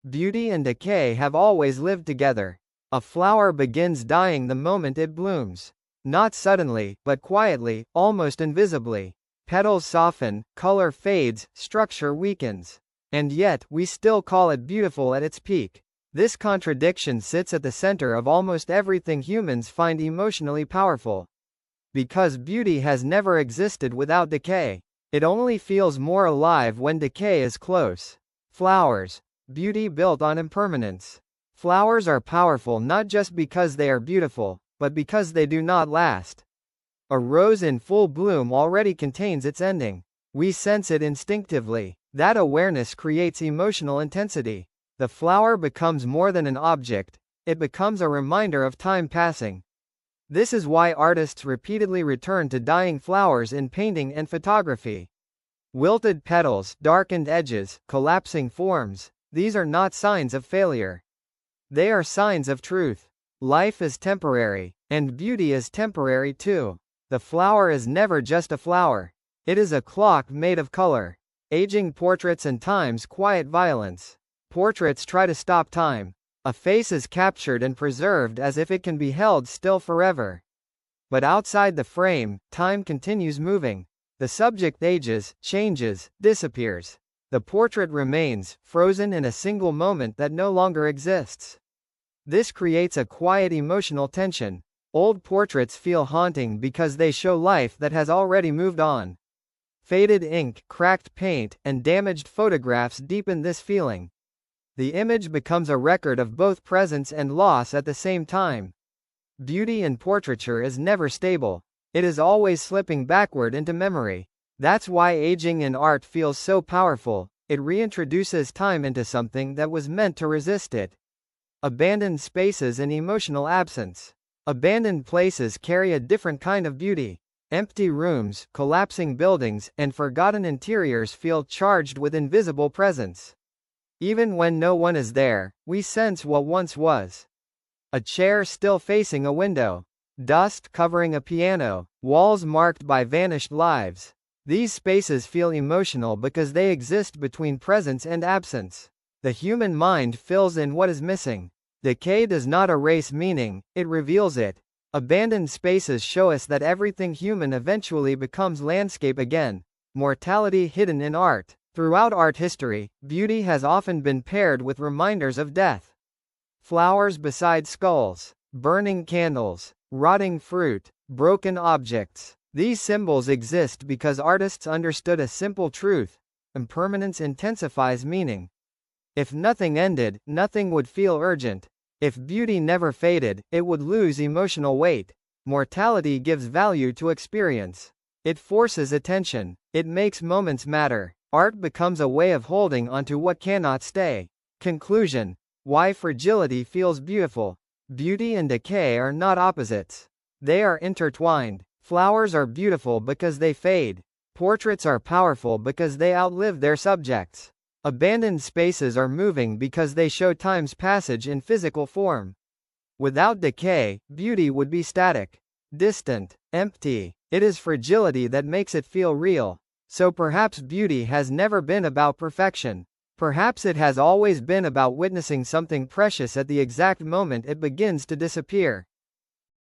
Beauty and decay have always lived together. A flower begins dying the moment it blooms. Not suddenly, but quietly, almost invisibly. Petals soften, color fades, structure weakens. And yet, we still call it beautiful at its peak. This contradiction sits at the center of almost everything humans find emotionally powerful. Because beauty has never existed without decay. It only feels more alive when decay is close. Flowers. Beauty built on impermanence. Flowers are powerful not just because they are beautiful, but because they do not last. A rose in full bloom already contains its ending. We sense it instinctively. That awareness creates emotional intensity. The flower becomes more than an object, it becomes a reminder of time passing. This is why artists repeatedly return to dying flowers in painting and photography. Wilted petals, darkened edges, collapsing forms, these are not signs of failure. They are signs of truth. Life is temporary, and beauty is temporary too. The flower is never just a flower. It is a clock made of color. Aging portraits and time's quiet violence. Portraits try to stop time. A face is captured and preserved as if it can be held still forever. But outside the frame, time continues moving. The subject ages, changes, disappears. The portrait remains, frozen in a single moment that no longer exists. This creates a quiet emotional tension. Old portraits feel haunting because they show life that has already moved on. Faded ink, cracked paint, and damaged photographs deepen this feeling. The image becomes a record of both presence and loss at the same time. Beauty in portraiture is never stable. It is always slipping backward into memory. That's why aging in art feels so powerful. It reintroduces time into something that was meant to resist it. Abandoned spaces and emotional absence. Abandoned places carry a different kind of beauty. Empty rooms, collapsing buildings, and forgotten interiors feel charged with invisible presence. Even when no one is there, we sense what once was. A chair still facing a window. Dust covering a piano. Walls marked by vanished lives. These spaces feel emotional because they exist between presence and absence. The human mind fills in what is missing. Decay does not erase meaning, it reveals it. Abandoned spaces show us that everything human eventually becomes landscape again. Mortality hidden in art. Throughout art history, beauty has often been paired with reminders of death. Flowers beside skulls, burning candles, rotting fruit, broken objects. These symbols exist because artists understood a simple truth: impermanence intensifies meaning. If nothing ended, nothing would feel urgent. If beauty never faded, it would lose emotional weight. Mortality gives value to experience. It forces attention. It makes moments matter. Art becomes a way of holding onto what cannot stay. Conclusion. Why fragility feels beautiful. Beauty and decay are not opposites. They are intertwined. Flowers are beautiful because they fade. Portraits are powerful because they outlive their subjects. Abandoned spaces are moving because they show time's passage in physical form. Without decay, beauty would be static, distant, empty. It is fragility that makes it feel real. So perhaps beauty has never been about perfection. Perhaps it has always been about witnessing something precious at the exact moment it begins to disappear.